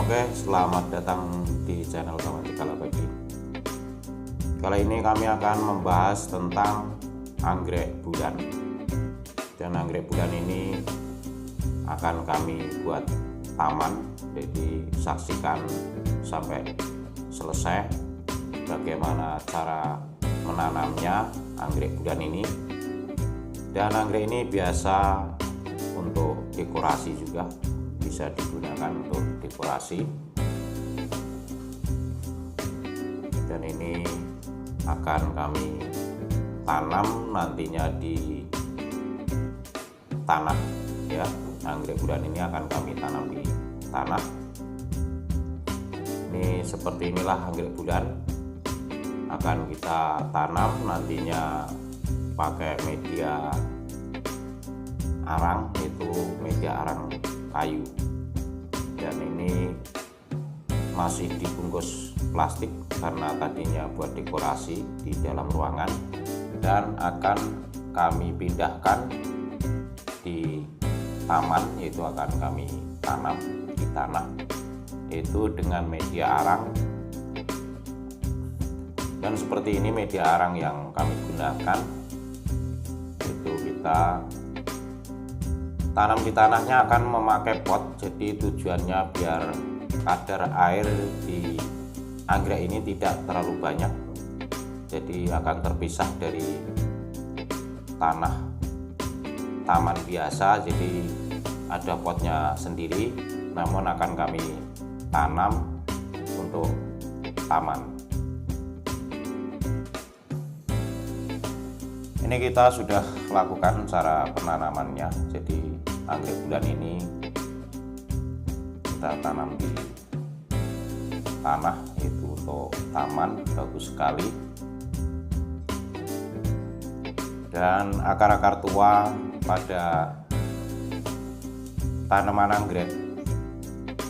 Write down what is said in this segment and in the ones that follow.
Oke, selamat datang di channel Kawan Tikala Padi. Kali ini kami akan membahas tentang anggrek bulan. Dan anggrek bulan ini akan kami buat taman, jadi saksikan sampai selesai bagaimana cara menanamnya anggrek bulan ini. Dan anggrek ini biasa untuk dekorasi juga, bisa digunakan untuk dekorasi. Dan ini akan kami tanam nantinya di tanah ya. Anggrek bulan ini akan kami tanam di tanah. Ini seperti inilah anggrek bulan, akan kita tanam nantinya pakai media arang, itu media arang kayu. Dan ini masih dibungkus plastik karena tadinya buat dekorasi di dalam ruangan, dan akan kami pindahkan di taman, yaitu akan kami tanam di tanah itu dengan media arang. Dan seperti ini media arang yang kami gunakan, itu kita tanam di tanahnya akan memakai pot, jadi tujuannya biar kadar air di anggrek ini tidak terlalu banyak, jadi akan terpisah dari tanah taman biasa, jadi ada potnya sendiri, namun akan kami tanam untuk taman. Ini kita sudah lakukan cara penanamannya, jadi anggrek bulan ini kita tanam di tanah, itu untuk taman, bagus sekali. Dan akar-akar tua pada tanaman anggrek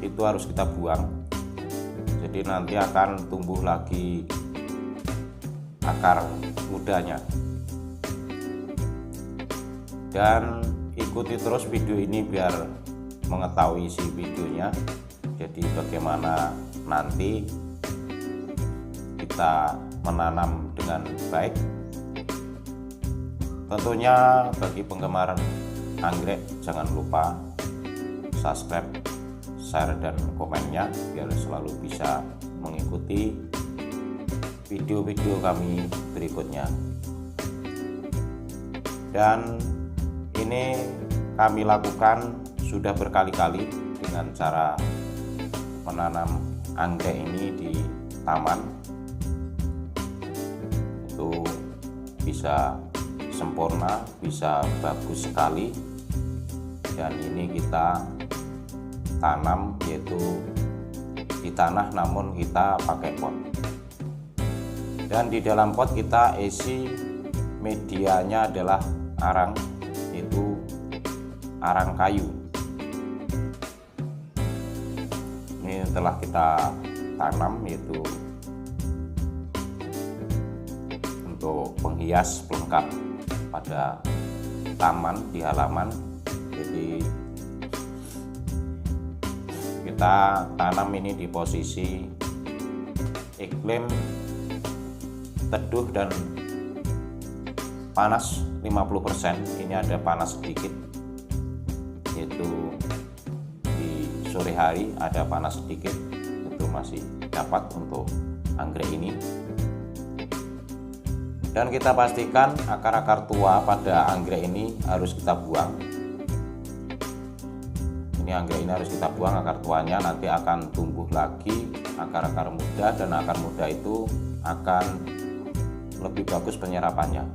itu harus kita buang, jadi nanti akan tumbuh lagi akar mudanya. Dan ikuti terus video ini biar mengetahui isi videonya, jadi bagaimana nanti kita menanam dengan baik. Tentunya bagi penggemar anggrek jangan lupa subscribe, share, dan komennya biar selalu bisa mengikuti video-video kami berikutnya. Dan ini kami lakukan sudah berkali-kali dengan cara menanam anggrek ini di taman, itu bisa sempurna, bisa bagus sekali. Dan ini kita tanam yaitu di tanah, namun kita pakai pot. Dan di dalam pot kita isi medianya adalah arang, itu arang kayu. Ini telah kita tanam, yaitu untuk penghias pelengkap pada taman di halaman. Jadi kita tanam ini di posisi iklim teduh dan panas 50%. Ini ada panas sedikit, yaitu di sore hari ada panas sedikit, itu masih dapat untuk anggrek ini. Dan kita pastikan akar-akar tua pada anggrek ini harus kita buang. Ini anggrek ini harus kita buang akar tuanya, nanti akan tumbuh lagi akar-akar muda, dan akar muda itu akan lebih bagus penyerapannya.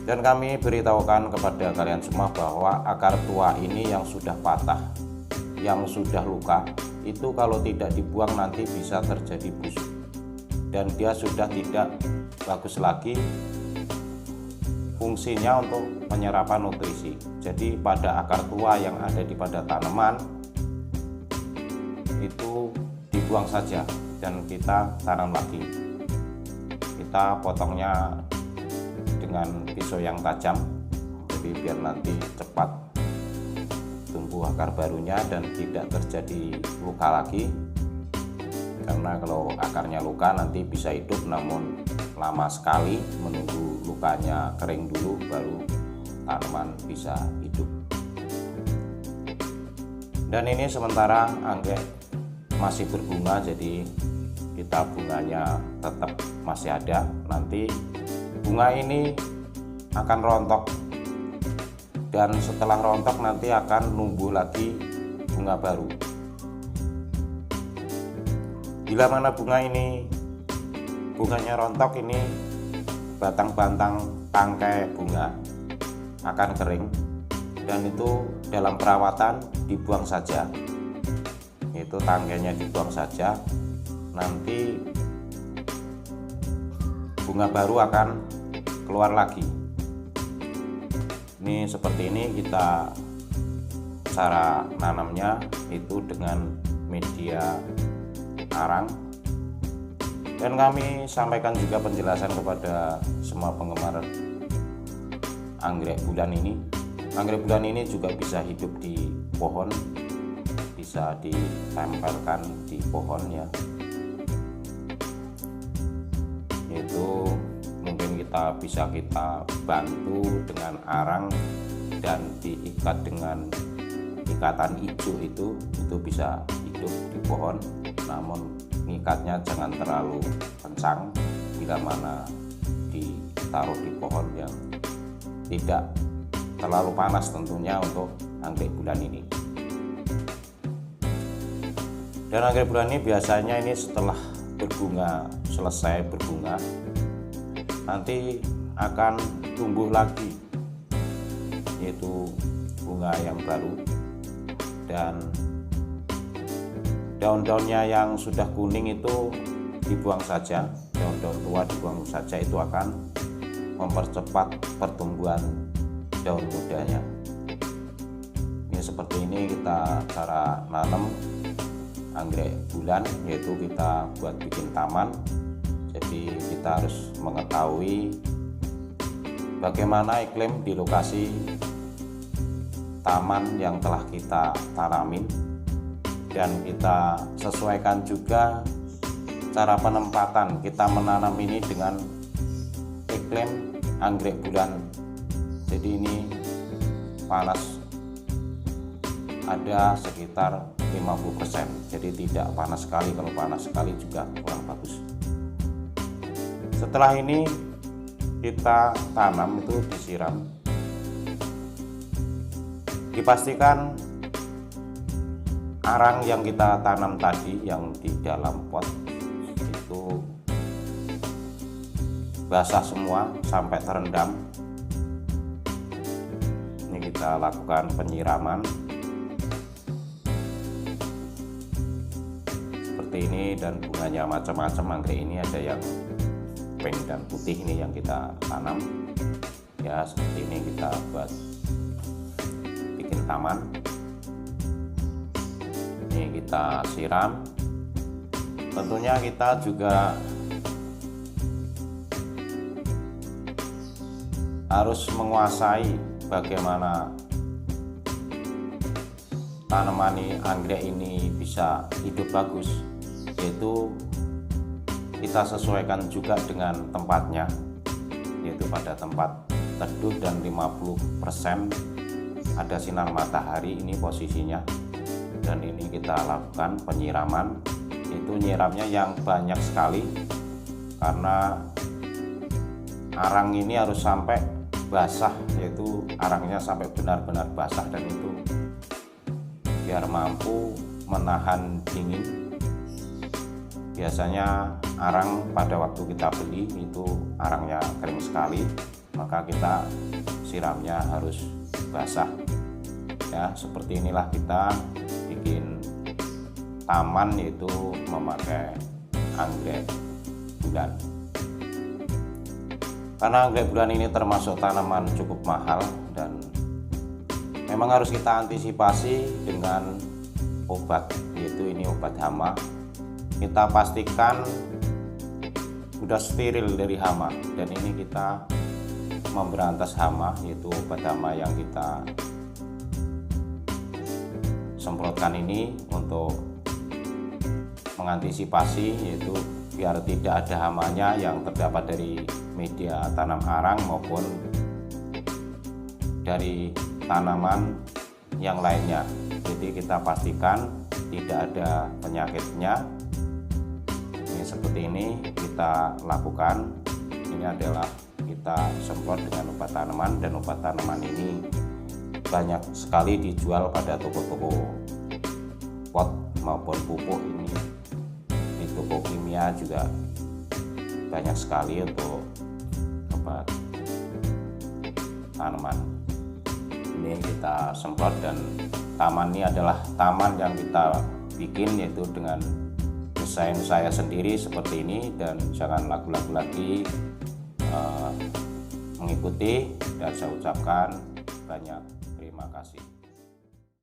Dan kami beritahukan kepada kalian semua bahwa akar tua ini yang sudah patah, yang sudah luka, itu kalau tidak dibuang nanti bisa terjadi busuk, dan dia sudah tidak bagus lagi fungsinya untuk penyerapan nutrisi. Jadi pada akar tua yang ada di pada tanaman itu dibuang saja, dan kita tanam lagi. Kita potongnya dengan pisau yang tajam, jadi biar nanti cepat tumbuh tumbuh akar barunya dan tidak terjadi luka lagi, karena kalau akarnya luka nanti bisa hidup namun lama sekali, menunggu lukanya kering dulu baru tanaman bisa hidup. Dan ini sementara anggrek masih berbunga, jadi kita bunganya tetap masih ada. Nanti bunga ini akan rontok, dan setelah rontok nanti akan numbuh lagi bunga baru. Bila mana bunga ini bunganya rontok, ini batang-batang tangkai bunga akan kering, dan itu dalam perawatan dibuang saja. Itu tangkainya dibuang saja, nanti bunga baru akan keluar lagi. Ini seperti ini. Kita cara nanamnya itu dengan media arang, dan kami sampaikan juga penjelasan kepada semua penggemar anggrek bulan ini. Anggrek bulan ini juga bisa hidup di pohon, bisa ditempelkan di pohon ya. Itu mungkin bisa kita bantu dengan arang dan diikat dengan ikatan hijau, itu bisa hidup di pohon, namun ngikatnya jangan terlalu kencang bila mana ditaruh di pohon yang tidak terlalu panas tentunya untuk anggrek bulan ini. Dan anggrek bulan ini biasanya ini setelah berbunga, selesai berbunga, nanti akan tumbuh lagi, yaitu bunga yang baru, dan daun-daunnya yang sudah kuning itu dibuang saja, daun-daun tua dibuang saja, itu akan mempercepat pertumbuhan daun mudanya. Ini seperti ini kita cara nanam anggrek bulan, yaitu kita buat bikin taman. Jadi kita harus mengetahui bagaimana iklim di lokasi taman yang telah kita tanamin, dan kita sesuaikan juga cara penempatan. Kita menanam ini dengan iklim anggrek bulan, jadi ini panas ada sekitar 50%, jadi tidak panas sekali. Kalau panas sekali juga kurang bagus. Setelah ini kita tanam, itu disiram, dipastikan arang yang kita tanam tadi yang di dalam pot itu basah semua sampai terendam. Ini kita lakukan penyiraman seperti ini, dan bunganya macam-macam. Anggrek ini ada yang pink dan putih, ini yang kita tanam ya. Seperti ini kita buat bikin taman. Ini kita siram. Tentunya kita juga harus menguasai bagaimana tanaman anggrek ini bisa hidup bagus, yaitu kita sesuaikan juga dengan tempatnya, yaitu pada tempat teduh dan 50% ada sinar matahari, ini posisinya. Dan ini kita lakukan penyiraman, itu nyiramnya yang banyak sekali, karena arang ini harus sampai basah, yaitu arangnya sampai benar-benar basah, dan itu biar mampu menahan dingin. Biasanya arang pada waktu kita beli itu arangnya kering sekali, maka kita siramnya harus basah ya. Seperti inilah kita bikin taman, yaitu memakai anggrek bulan. Karena anggrek bulan ini termasuk tanaman cukup mahal, dan memang harus kita antisipasi dengan obat, yaitu ini obat hama. Kita pastikan sudah steril dari hama, dan ini kita memberantas hama, yaitu obat hama yang kita semprotkan ini untuk mengantisipasi, yaitu biar tidak ada hamanya yang terdapat dari media tanam arang maupun dari tanaman yang lainnya. Jadi kita pastikan tidak ada penyakitnya. Ini seperti ini kita lakukan. Ini adalah kita semprot dengan obat tanaman, dan obat tanaman ini banyak sekali dijual pada toko-toko pot maupun pupuk. Ini di toko kimia juga banyak sekali untuk obat tanaman. Ini kita semprot, dan taman ini adalah taman yang kita bikin yaitu dengan desain saya sendiri seperti ini, dan jangan ragu-ragu lagi mengikuti, dan saya ucapkan banyak terima kasih.